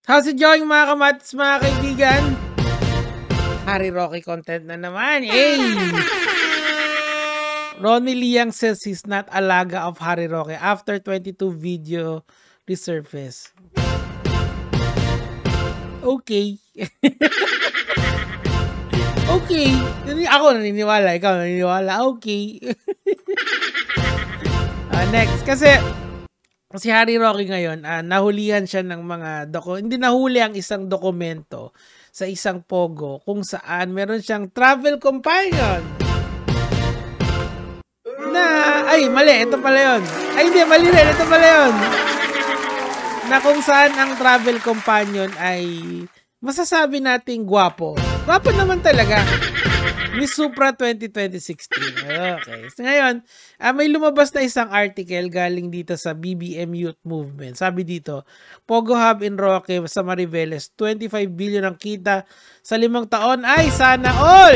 How's it going mga kamats, mga kaibigan? Harry Roque content na naman. Hey! Ronnie Liang says he's not alaga of Harry Roque after 22 video resurface. Okay. Okay. Ako naniniwala. Ikaw naniniwala. Okay. Next. Kasi si Harry Roque ngayon, nahulihan siya ng mga hindi nahuli ang isang dokumento sa isang pogo kung saan meron siyang travel companion ay mali, ito pala yun. Ay hindi, mali rin, ito pala yun. Na kung saan ang travel companion ay masasabi nating gwapo. Gwapo naman talaga. Miss Supra 2016. Okay. So ngayon, may lumabas na isang article galing dito sa BBM Youth Movement. Sabi dito, Pogo Hub in Roque sa Mariveles, 25 billion ang kita sa 5 taon. Ay, sana all!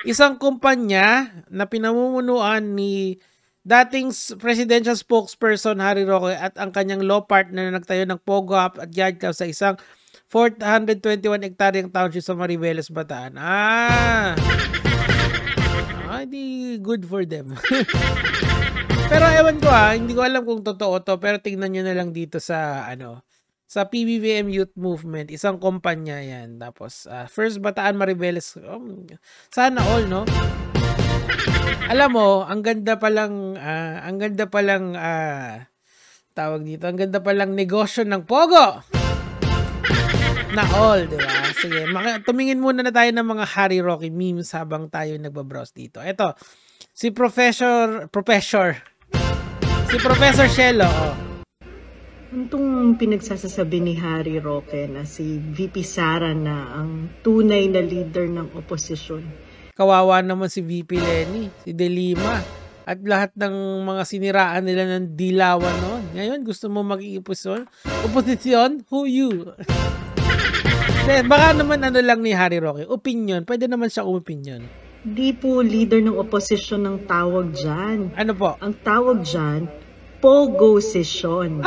Isang kumpanya na pinamumunuan ni dating presidential spokesperson Harry Roque at ang kanyang law partner na nagtayo ng Pogo Hub at Yard Club sa isang 421 hektaryang township sa Mariveles, Bataan. Di good for them. Pero ewan ko hindi ko alam kung totoo to, pero tingnan nyo na lang dito sa sa PBBM Youth Movement, isang kumpanya yan. Tapos First Bataan Mariveles, sana all, no? Alam mo, ang ganda palang tawag dito, ang ganda palang negosyo ng Pogo. Na all, di ba? Sige, tumingin muna na tayo ng mga Harry Roque memes habang tayo nagbabrowse dito. Ito, si Professor Shelo. Itong pinagsasasabi ni Harry Roque na si VP Sara na ang tunay na leader ng oposisyon. Kawawa naman si VP Lenny, si De Lima, at lahat ng mga siniraan nila ng dilawan noon. Ngayon, gusto mo mag-iiposisyon? Oposisyon? Who you? Baka naman lang ni Harry Roque. Opinion. Pwede naman siya opinion. Di po leader ng oposisyon ng tawag dyan. Ano po? Ang tawag dyan, Pogo-session.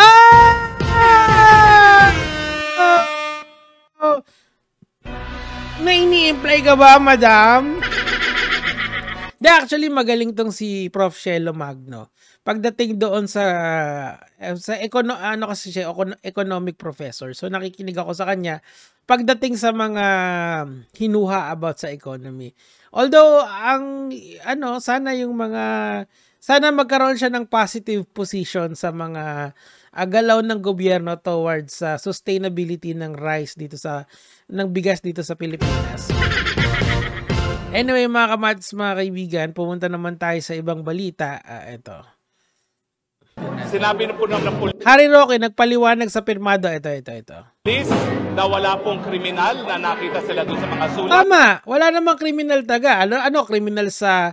May ini-imply ka ba, madam? Actually, magaling tong si Prof. Shelo Magno. Pagdating doon sa kasi siya, economic professor. So nakikinig ako sa kanya pagdating sa mga hinuha about sa economy. Although sana magkaroon siya ng positive position sa mga galaw ng gobyerno towards sustainability ng rice dito ng bigas dito sa Pilipinas. Anyway, mga kamats, mga kaibigan, pumunta naman tayo sa ibang balita. Ito. Sinabi na po ng Harry Roque nagpaliwanag sa pirmado. Ito. Police na wala pong kriminal na nakita sila doon sa mga sulat. Tama, wala namang kriminal taga. Ano kriminal sa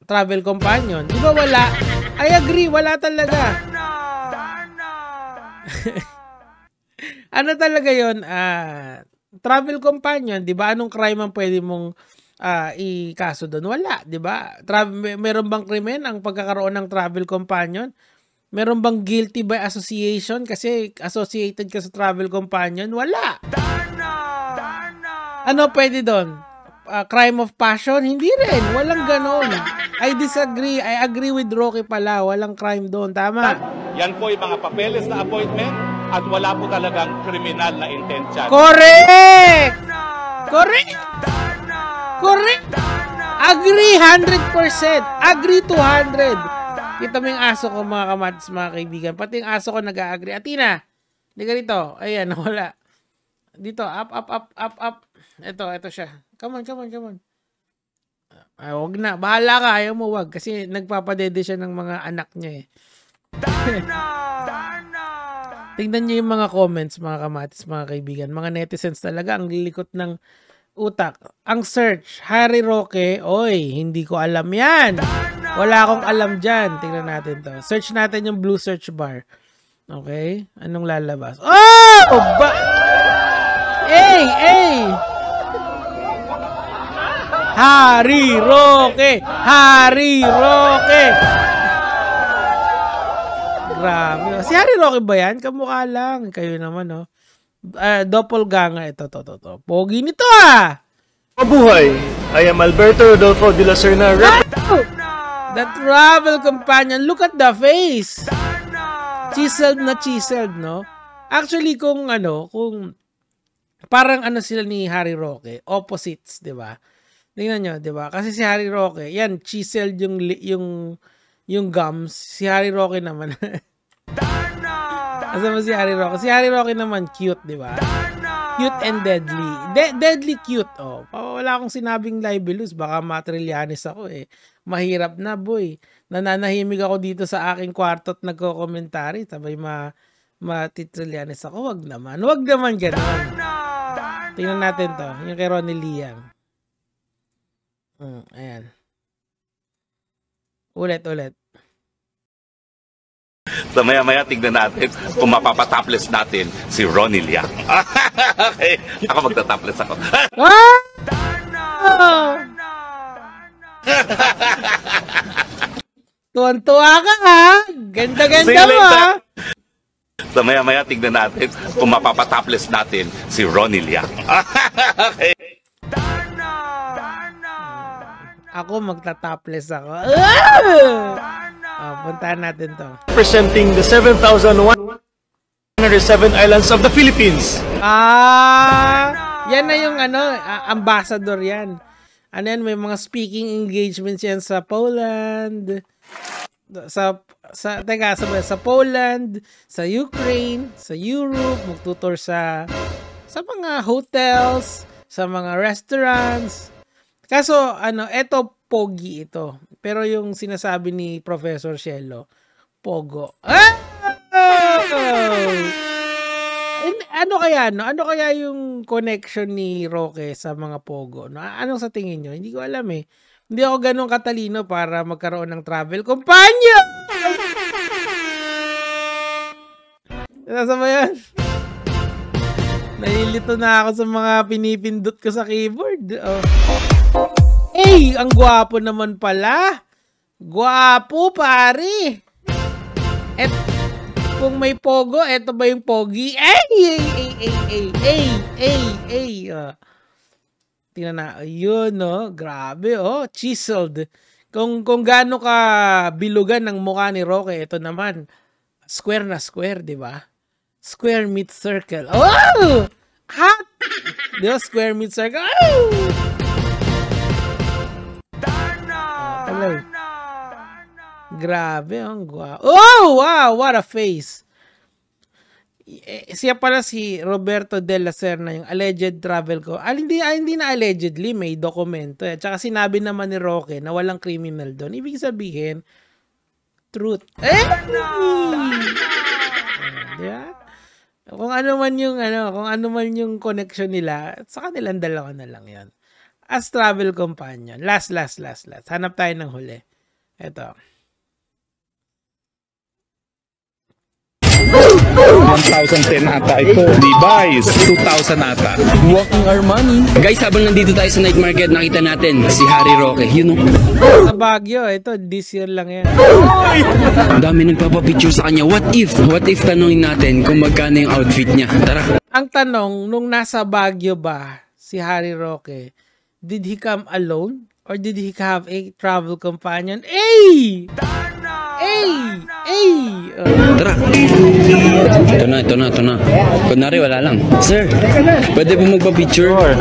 travel companion? Di ba wala? I agree, wala talaga. Ano talaga yon? Travel companion, 'di ba? Anong crime ang pwede mong ikaso doon? Wala, 'di ba? Meron bang krimen ang pagkakaroon ng travel companion? Meron bang guilty by association kasi associated ka sa travel companion? Wala. Ano pwede doon? Crime of passion? Hindi rin. Walang ganon. I disagree. I agree with Roque pala. Walang crime doon. Tama. Yan po yung mga papeles na appointment at wala po talagang kriminal na intent dyan. Correct! Agree 100%. Agree 200. Kita mo yung aso ko, mga kamats, mga kaibigan. Pati yung aso ko nag-a-agree. Atina, hindi ka dito. Ayan, wala. Dito, up. Ito siya. Come on. Wag na. Bahala ka. Ayaw mo, wag. Kasi nagpapadede siya ng mga anak niya eh. Tingnan niyo yung mga comments, mga kamatis, mga kaibigan. Mga netizens talaga, ang lilikot ng utak. Ang search, Harry Roque, oy, hindi ko alam yan. Wala akong alam dyan. Tingnan natin to. Search natin yung blue search bar. Okay? Anong lalabas? Oh! Hey! Harry Roque! Grabe. Si Harry Roque ba yan? Kamukha lang. Kayo naman, no? Doppelganger. Ito. Pogi nito, ah! Mabuhay! I am Alberto Rodolfo de la Serna. The travel companion. Look at the face. Chiseled na chiseled, no? Actually, kung parang sila ni Harry Roque, opposites, di ba? Tingnan nyo, di ba? Kasi si Harry Roque, yan, chiseled yung gums. Si Harry Roque naman. Asa mo si Harry Roque? Si Harry Roque naman, cute, di ba? Cute and deadly. Deadly cute, oh. Wala akong sinabing libelous. Baka Matrillanes ako, eh. Mahirap na, boy. Nananahimik ako dito sa aking kwarto at nagko-commentary. Sabay Matrillanes ako. Wag naman ganun. Tingnan natin to. Yung kay Ronnie Liam. Ayan. Ulit. So maya-maya tignan natin kung mapapatopless natin si Ronnie Liang. Okay. Ako magtatopless ako. Tuwan-tuwa ka, ha? Ganda-ganda mo, ha? So maya-maya tignan natin kung mapapatopless natin si Ronnie Liang. Okay. Ako magta-topless ako. Puntahan natin to. Presenting the 7,107 islands of the Philippines. Yan na yung ambassador yan. Yan, may mga speaking engagements yan sa Poland. Sa Poland, sa Ukraine, sa Europe, magtutour sa mga hotels, sa mga restaurants. Kaso, eto, pogi ito. Pero yung sinasabi ni Professor Shelo, pogo. Ano kaya yung connection ni Roque sa mga pogo? No? Anong sa tingin nyo? Hindi ko alam, eh. Hindi ako ganun katalino para magkaroon ng travel companion! Nasa ba yan? Nalilito na ako sa mga pinipindot ko sa keyboard. Ang gwapo naman pala. Gwapo, pare. Kung may pogo, eto ba yung pogi? Tingnan na. Ayun, no? Grabe, oh. Chiseled. Kung gaano ka bilugan ng mukha ni Roque, ito naman. Square na square, di ba? Square meets circle. Oh! Hot! Di ba? Square meets circle. Oh! Grabe, ang gwapo. Oh, wow! What a face! Siya pala si Roberto de la Serna, yung alleged travel ko. Hindi na allegedly, may dokumento. Tsaka sinabi naman ni Roque na walang criminal doon. Ibig sabihin, truth. Diba? Kung ano man yung connection nila, sa kanilang dalawa na lang yan. As travel companion. Last. Hanap tayo ng huli. Ito. 1,010 ata ito. Levi's, 2,000 ata. Walking our money. Guys, habang nandito tayo sa night market, nakita natin si Harry Roque. Sa Baguio, ito, this year lang yan. Ang dami nagpapapicture sa kanya. What if tanongin natin kung magkano yung outfit niya? Tara. Ang tanong, nung nasa Baguio ba si Harry Roque, did he come alone? Or did he have a travel companion? Tara. Ito na. Kunwari, wala lang. Sir, pwede po magpa-picture? 1,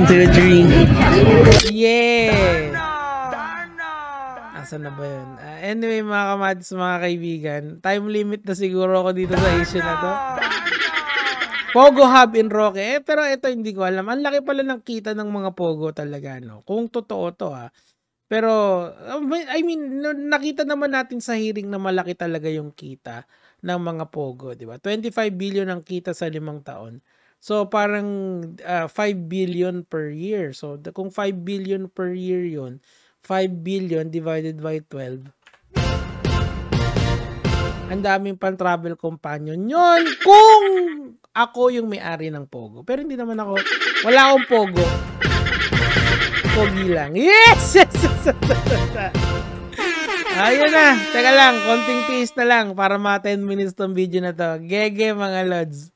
2, 3. Yeah! Asa na ba yun? Anyway, mga kamadis, mga kaibigan, time limit na siguro ako dito sa issue na to. Pogo Hub in Roque. Pero ito hindi ko alam. Ang laki pala ng kita ng mga Pogo talaga, no? Kung totoo to, ha. Pero, I mean, nakita naman natin sa hearing na malaki talaga yung kita ng mga Pogo, di ba? 25 billion ang kita sa 5 taon. So, parang 5 billion per year. So, kung 5 billion per year yun, 5 billion divided by 12. Ang daming pan-travel companion yun kung ako yung may-ari ng Pogo. Pero hindi naman ako. Wala akong Pogo. Pogi lang. Yes! Ayun na. Teka lang, konting tiis na lang para mga 10 minutes tong video na to. Gege mga lods.